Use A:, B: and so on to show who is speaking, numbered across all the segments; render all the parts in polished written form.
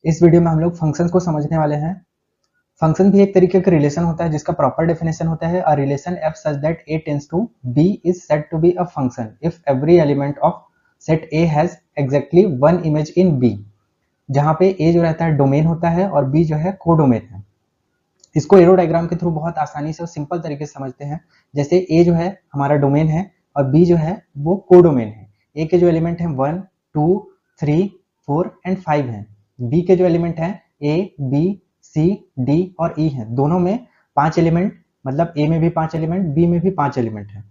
A: इस वीडियो में हम लोग फंक्शन को समझने वाले हैं। फंक्शन भी एक तरीके का रिलेशन होता है जिसका प्रॉपर डेफिनेशन होता है a relation F such that A tends to be is said to be a function if every element of set A has exactly one image in B, जहां पे ए जो रहता है डोमेन होता है और बी जो है कोडोमेन है। इसको एरो डायग्राम के थ्रू बहुत आसानी से और सिंपल तरीके से समझते हैं। जैसे ए जो है हमारा डोमेन है और बी जो है वो कोडोमेन है। ए के जो एलिमेंट हैं 1, 2, 3, 4 एंड 5 हैं। बी के जो एलिमेंट हैं ए, बी, सी, डी और ई हैं। दोनों में 5 एलिमेंट, मतलब ए में भी 5 एलिमेंट, बी में भी 5 एलिमेंट है।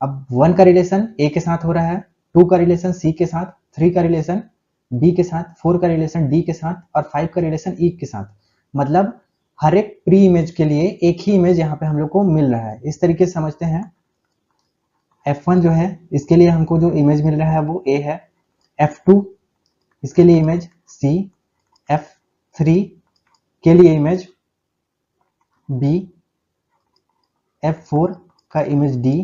A: अब 1 का रिलेशन ए के साथ हो रहा है, 2 का रिलेशन सी के साथ, 3 का रिलेशन बी के साथ, 4 का रिलेशन डी के साथ और 5 का रिलेशन ई के साथ। मतलब हर एक प्री इमेज के लिए एक ही इमेज यहाँ पे हम लोग को मिल रहा है। इस तरीके से समझते हैं। F1 जो है इसके लिए हमको जो इमेज मिल रहा है वो A है, F2 इसके लिए इमेज C, F3 के लिए इमेज B, F4 का इमेज D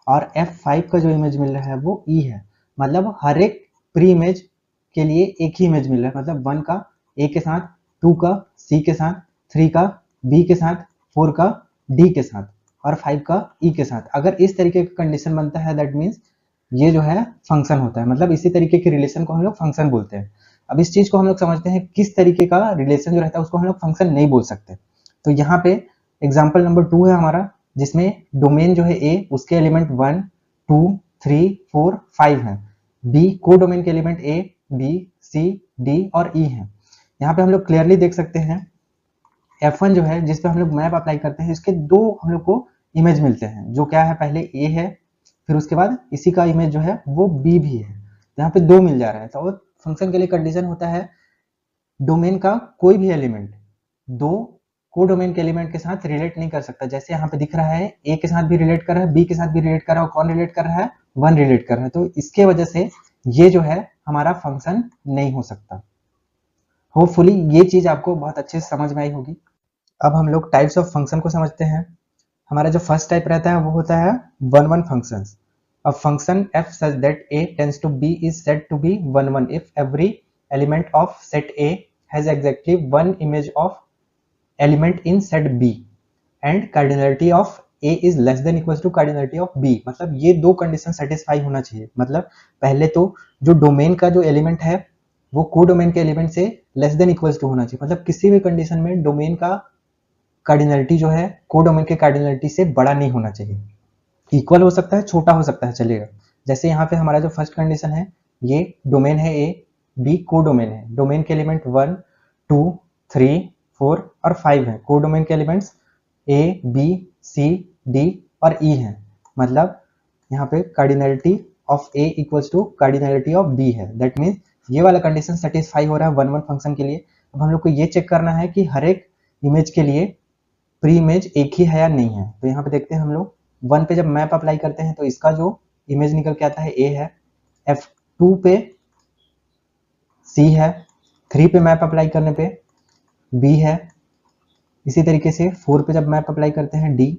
A: और F5 का जो इमेज मिल रहा है वो E है। मतलब हर एक प्री इमेज के लिए एक ही इमेज मिल रहा है। मतलब 1 का A के साथ, 2 का C के साथ, 3 का B के साथ, 4 का D के साथ और 5 का E के साथ। अगर इस तरीके का कंडीशन बनता है दैट मीन्स ये जो है फंक्शन होता है। मतलब इसी तरीके के रिलेशन को हम लोग फंक्शन बोलते हैं। अब इस चीज को हम लोग समझते हैं किस तरीके का रिलेशन जो रहता है उसको हम लोग फंक्शन नहीं बोल सकते। तो यहाँ पे एग्जाम्पल नंबर 2 है हमारा, जिसमें डोमेन जो है ए, उसके एलिमेंट 1, 2, 3, 4, 5 हैं। बी को डोमेन के एलिमेंट ए, बी, सी, डी और ई हैं। यहाँ पे हम लोग क्लियरली देख सकते हैं F1 जो है जिस पे हम लोग मैप अप्लाई करते हैं, इसके दो हम लोग को इमेज मिलते हैं। जो क्या है, पहले ए है, फिर उसके बाद इसी का इमेज जो है वो बी भी है। यहाँ पे दो मिल जा रहा है। तो फंक्शन के लिए कंडीशन होता है डोमेन का कोई भी एलिमेंट दो को डोमेन के एलिमेंट के साथ रिलेट नहीं कर सकता। जैसे यहाँ पे दिख रहा है ए के साथ भी रिलेट कर रहा है, बी के साथ भी रिलेट कर रहा है, और कौन रिलेट कर रहा है, 1 रिलेट कर रहा है। तो इसके वजह से ये जो है हमारा फंक्शन नहीं हो सकता। होपफुली ये चीज आपको बहुत अच्छे से समझ में आई होगी। अब हम लोग टाइप्स ऑफ फंक्शन को समझते हैं। हमारा जो फर्स्ट टाइप रहता है वो होता है one one function. A function f such that a tends to b is said to be 1 1 if every element of set A has exactly one image of element in set B and cardinality of A is less than equals to cardinality of B। मतलब ये दो condition satisfy होना चाहिए। मतलब पहले तो जो domain का जो एलिमेंट है वो को डोमेन के एलिमेंट से लेस देन इक्वल्स टू होना चाहिए। मतलब किसी भी कंडीशन में डोमेन का कार्डिनलिटी जो है को डोमेन के कार्डिनलिटी से बड़ा नहीं होना चाहिए। इक्वल हो सकता है, छोटा हो सकता है, चलेगा। जैसे यहाँ पे हमारा जो फर्स्ट कंडीशन है, ये डोमेन है ए, बी को डोमेन है। डोमेन के एलिमेंट 1, 2, 3, 4 और 5 हैं। को डोमेन के elements A, B, C, D और ई हैं। मतलब यहाँ पे cardinality of A equals to cardinality of B है। दैट मीन्स ये वाला कंडीशन सेटिस्फाई हो रहा है वन वन फंक्शन के लिए। अब हम लोग को ये चेक करना है कि हर एक इमेज के लिए प्री इमेज एक ही है या नहीं है। तो यहाँ पे देखते हैं हम लोग 1 पे जब मैप अप्लाई करते हैं तो इसका जो इमेज निकल के आता है ए है, F2 पे C है, 3 पे मैप अप्लाई करने पे B है, इसी तरीके से 4 पे जब मैप अप्लाई करते हैं D,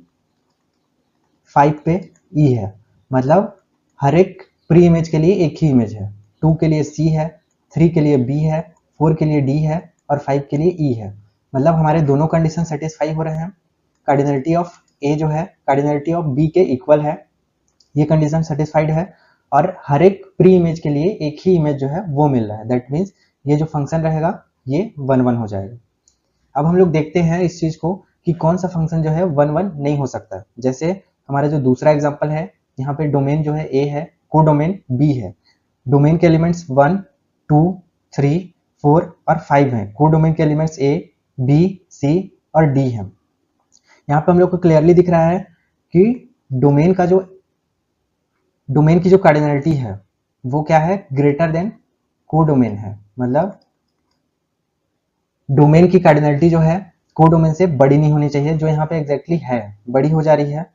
A: 5 पे E है। मतलब हर एक प्री इमेज के लिए एक ही इमेज है। 2 के लिए C है, 3 के लिए B है, 4 के लिए D है और 5 के लिए E है। मतलब हमारे दोनों कंडीशन सेटिस्फाई हो रहे हैं। कार्डिनलिटी ऑफ ए जो है कार्डिनलिटी ऑफ बी के इक्वल है, ये कंडीशन सेटिस्फाइड है। और हर एक प्री इमेज के लिए एक ही इमेज जो है वो मिल रहा है। दैट मीन्स ये जो फंक्शन रहेगा ये 1 1 हो जाएगा। अब हम लोग देखते हैं इस चीज को कि कौन सा फंक्शन जो है 1 1 नहीं हो सकता। जैसे हमारा जो दूसरा एग्जाम्पल है, यहाँ पे डोमेन जो है ए है, को डोमेन बी है। डोमेन के एलिमेंट्स 1, 2, 3, 4 और 5 हैं। को डोमेन के एलिमेंट्स ए, बी, सी और डी हैं। यहाँ पे हम लोग को क्लियरली दिख रहा है कि डोमेन की जो कार्डिनलिटी है वो क्या है, ग्रेटर देन को डोमेन है। मतलब डोमेन की कार्डिनलिटी जो है को डोमेन से बड़ी नहीं होनी चाहिए, जो यहाँ पे एग्जैक्टली है बड़ी हो जा रही है।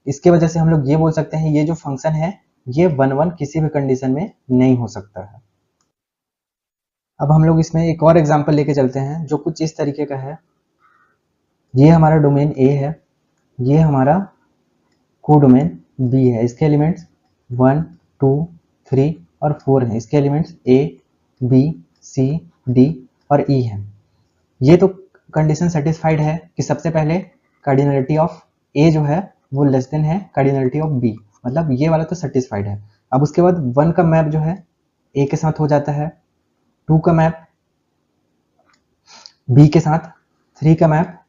A: इसके वजह से हम लोग ये बोल सकते हैं ये जो फंक्शन है ये 1 1 किसी भी कंडीशन में नहीं हो सकता है। अब हम लोग इसमें एक और एग्जाम्पल लेके चलते हैं जो कुछ इस तरीके का है। ये हमारा डोमेन ए है, ये हमारा को डोमेन बी है। इसके एलिमेंट्स 1, 2, 3 और 4 हैं। इसके elements A, B, C, D और ई है। ये तो कंडीशन सेटिस्फाइड है कि सबसे पहले कार्डिनलिटी ऑफ ए जो है वो लेस देन है कार्डिनलिटी ऑफ बी, मतलब ये वाला तो सेटिस्फाइड है। अब उसके बाद 1 का मैप जो है ए के साथ हो जाता है, 2 का मैप बी के साथ, 3 का मैप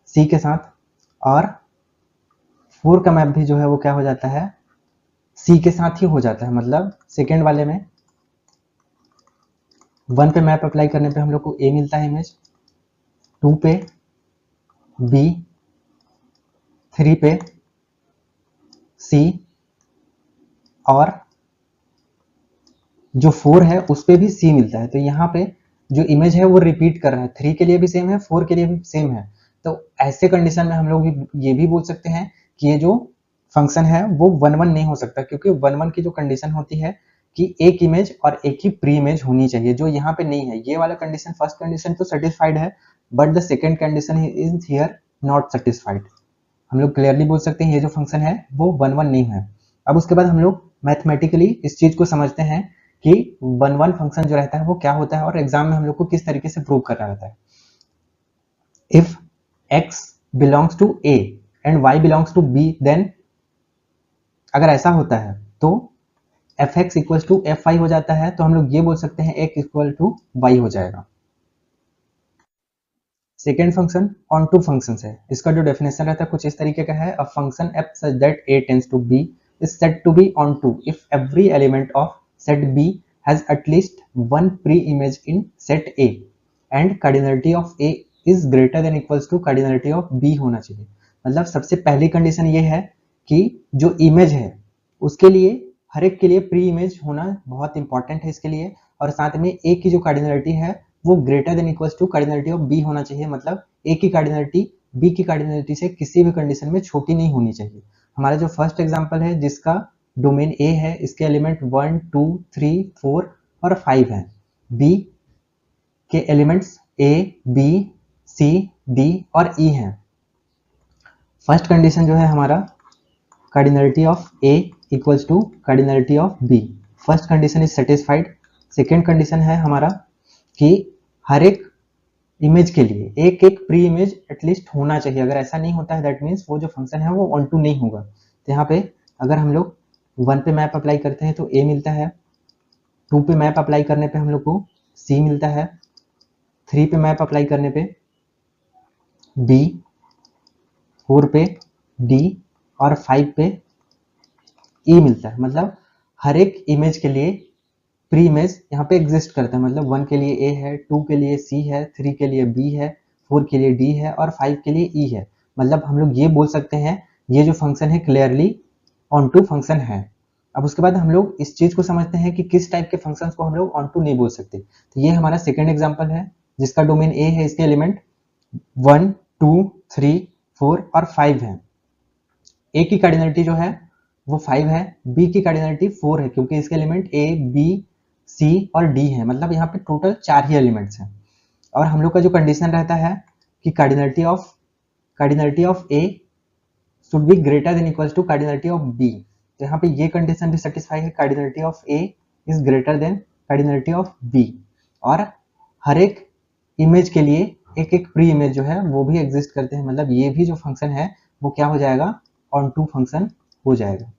A: सी के साथ, और 4 का मैप भी जो है वो क्या हो जाता है, सी के साथ ही हो जाता है। मतलब सेकेंड वाले में 1 पे मैप अप्लाई करने पे हम लोग को ए मिलता है इमेज, 2 पे बी, 3 पे सी, और जो 4 है उस पे भी सी मिलता है। तो यहाँ पे जो इमेज है वो रिपीट कर रहा है, 3 के लिए भी सेम है, 4 के लिए भी सेम है। तो ऐसे कंडीशन में हम लोग ये भी बोल सकते हैं कि ये जो फंक्शन है वो 1-1 नहीं हो सकता, क्योंकि 1-1 की जो कंडीशन होती है कि एक इमेज और एक ही प्री इमेज होनी चाहिए, जो यहाँ पे नहीं है। ये वाला कंडीशन, फर्स्ट कंडीशन तो सेटिस्फाइड है, but the second condition is here not satisfied. हम लोग क्लियरली बोल सकते हैं ये जो फंक्शन है वो 1-1 नहीं है। अब उसके बाद हम लोग मैथमेटिकली इस चीज को समझते हैं कि 1-1 फंक्शन जो रहता है वो क्या होता है, और एग्जाम में हम लोग को किस तरीके से प्रूव करना रहता है। If x belongs to a and y belongs to b, then अगर ऐसा होता है तो fx इक्वल्स टू fy हो जाता है। तो हम लोग ये बोल सकते हैं x इक्वल टू y हो जाएगा। Second function onto function है, इसका जो डेफिनेशन रहता है कुछ इस तरीके का है, a function f such that a tends to b is said to be on to if every element of set b has at least one pre-image in set a and cardinality of a is greater than equals to cardinality of b होना चाहिए। मतलब सबसे पहली condition ये है कि जो image है उसके लिए हर एक के लिए प्री इमेज होना बहुत इंपॉर्टेंट है इसके लिए, और साथ में ए की जो कार्डिनलिटी है वो greater than equals to cardinality of B होना चाहिए। मतलब ए की कार्डिनलिटी बी की कार्डिनलिटी से किसी भी कंडीशन में छोटी नहीं होनी चाहिए। हमारा जो फर्स्ट एग्जांपल है जिसका डोमेन ए है, इसके एलिमेंट 1, 2, 3, 4 और 5 हैं। बी के elements A, B, C, D और ई हैं। फर्स्ट कंडीशन जो है हमारा cardinality of A equals to cardinality of B, first condition is satisfied. Second condition है हमारा कि हर एक इमेज के लिए एक एक प्री इमेज एटलीस्ट होना चाहिए। अगर ऐसा नहीं होता है दैट मीन्स वो जो फंक्शन है वो ऑन टू नहीं होगा। तो यहाँ पे अगर हम लोग 1 पे मैप अप्लाई करते हैं तो ए मिलता है, 2 पे मैप अप्लाई करने पे हम लोग को सी मिलता है, 3 पे मैप अप्लाई करने पे बी, 4 पे डी और 5 पे ई मिलता है। मतलब हर एक इमेज के लिए प्री इमेज यहाँ पे एग्जिस्ट करता है। मतलब 1 के लिए ए है, 2 के लिए सी है, 3 के लिए बी है, 4 के लिए डी है और 5 के लिए ई है। मतलब हम लोग ये बोल सकते हैं ये जो फंक्शन है क्लियरली ऑन टू फंक्शन है। अब उसके बाद हम लोग इस चीज को समझते हैं कि किस टाइप के फंक्शंस को हम लोग ऑन टू नहीं बोल सकते। तो ये हमारा सेकेंड एग्जाम्पल है जिसका डोमेन ए है, इसके एलिमेंट 1, 2, 3, 4 और 5 है। ए की कार्डिनलिटी जो है वो 5 है, बी की कार्डिनलिटी 4 है क्योंकि इसके एलिमेंट ए, बी, सी और डी है। मतलब यहाँ पे टोटल 4 ही एलिमेंट्स हैं। और हम लोग का जो कंडीशन रहता है कि cardinality of A should be greater than equals to cardinality of B. तो यहाँ पे ये कंडीशन भी सेटिस्फाई है, cardinality of A is greater than cardinality of B. और हर एक इमेज के लिए एक एक प्री इमेज जो है वो भी एग्जिस्ट करते हैं। मतलब ये भी जो फंक्शन है वो क्या हो जाएगा, ऑन टू फंक्शन हो जाएगा।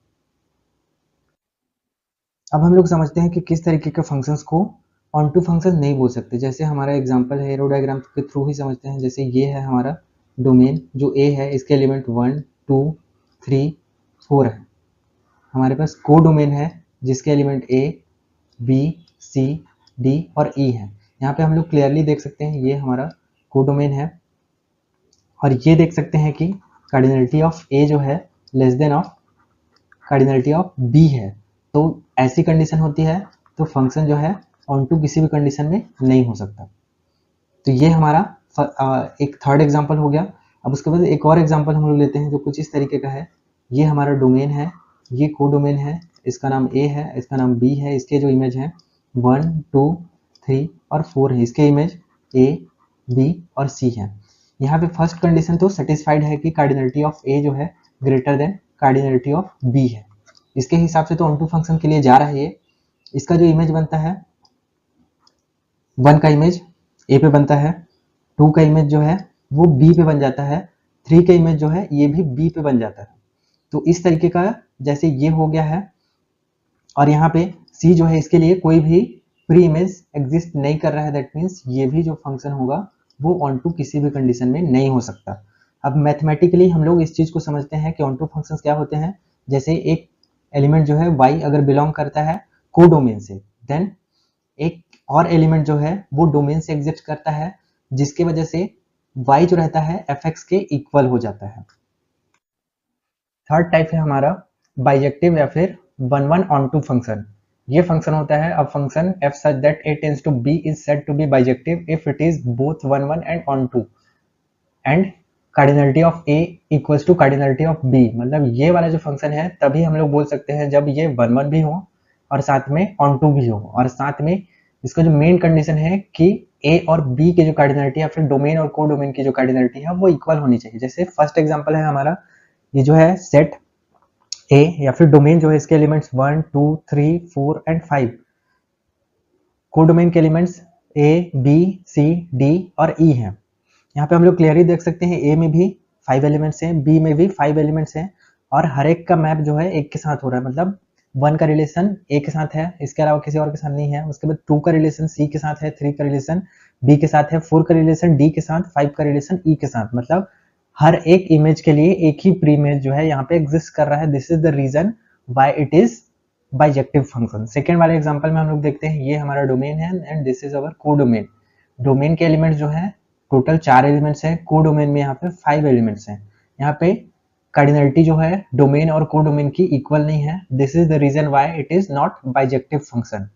A: अब हम लोग समझते हैं कि किस तरीके के फंक्शंस को ऑन टू फंक्शन नहीं बोल सकते। जैसे हमारा एग्जांपल है, एरो डायग्राम के थ्रू ही समझते हैं। जैसे ये है हमारा डोमेन जो ए है, इसके एलिमेंट 1, 2, 3, 4 है। हमारे पास को डोमेन है जिसके एलिमेंट ए, बी, सी, डी और ई है। यहाँ पे हम लोग क्लियरली देख सकते हैं ये हमारा को डोमेन है, और ये देख सकते हैं कि कार्डिनलिटी ऑफ ए जो है less than of cardinality of B है। तो ऐसी कंडीशन होती है तो फंक्शन जो है ऑन टू किसी भी कंडीशन में नहीं हो सकता। तो ये हमारा एक थर्ड एग्जांपल हो गया। अब उसके बाद एक और एग्जांपल हम लोग लेते हैं जो कुछ इस तरीके का है। ये हमारा डोमेन है, ये को डोमेन है, इसका नाम ए है, इसका नाम बी है। इसके जो इमेज है 1, 2, 3 और 4 है। इसके इमेज ए, बी और सी है। यहाँ पे फर्स्ट कंडीशन तो सेटिस्फाइड है कि कार्डिनलिटी ऑफ ए जो है greater than cardinality of B है। इसके हिसाब से तो ऑन टू फंक्शन के लिए जा रहा है ये। इसका जो इमेज बनता है 1 का इमेज ए पे बनता है, 2 का इमेज जो है वो बी पे बन जाता है, 3 का इमेज जो है ये भी बी पे बन जाता है। तो इस तरीके का जैसे ये हो गया है, और यहाँ पे सी जो है इसके लिए कोई भी प्री इमेज एग्जिस्ट नहीं कर रहा है, दैट मीन्स ये भी जो फंक्शन होगा वो ऑन टू किसी भी कंडीशन में नहीं हो सकता। अब मैथमेटिकली हम लोग इस चीज को समझते हैं कि ऑन टू फंक्शंस क्या होते हैं। जैसे एक एलिमेंट जो है y अगर बिलोंग करता है कोडोमेन से, देन एक और एलिमेंट जो है वो डोमेन से एग्जिस्ट करता है, जिसकी वजह से y जो रहता है fx के इक्वल हो जाता है। थर्ड टाइप है हमारा बाइजेक्टिव या फिर one one onto function. ये फंक्शन होता है a function f such that a tends to b is said to be bijective if it is both one one and on to and cardinality of a equals to cardinality of b। मतलब ये वाला जो function है तभी हम लोग बोल सकते हैं जब ये वन वन भी हो और साथ में ऑन टू भी हो, और साथ में इसका जो मेन कंडीशन है कि a और b के जो कार्डिनलिटी या फिर डोमेन और को डोमेन की जो कार्डिनलिटी है वो इक्वल होनी चाहिए। जैसे फर्स्ट एग्जांपल है हमारा ये जो है सेट ए या फिर डोमेन जो है इसके एलिमेंट्स 1 2 3 4 एंड 5, कोडोमेन के elements A B C D और ई हैं। यहाँ पे हम लोग क्लियरली देख सकते हैं ए में भी 5 एलिमेंट्स हैं, बी में भी 5 एलिमेंट्स हैं, और हर एक का मैप जो है एक के साथ हो रहा है। मतलब 1 का रिलेशन ए के साथ है, इसके अलावा किसी और के साथ नहीं है। उसके बाद 2 का रिलेशन सी के साथ है, 3 का रिलेशन बी के साथ है, 4 का रिलेशन डी के साथ, 5 का रिलेशन ई के साथ। मतलब हर एक इमेज के लिए एक ही प्री इमेज जो है यहाँ पे एग्जिस्ट कर रहा है। This is the reason why it is bijective function. Second वाले एग्जांपल में हम लोग देखते हैं ये हमारा डोमेन है and this is our codomain. Domain के एलिमेंट्स जो है टोटल 4 एलिमेंट्स हैं, कोडोमेन में यहाँ पे 5 एलिमेंट्स हैं। यहाँ पे कार्डिनलिटी जो है डोमेन और कोडोमेन की इक्वल नहीं है। This is the reason why it is not bijective function.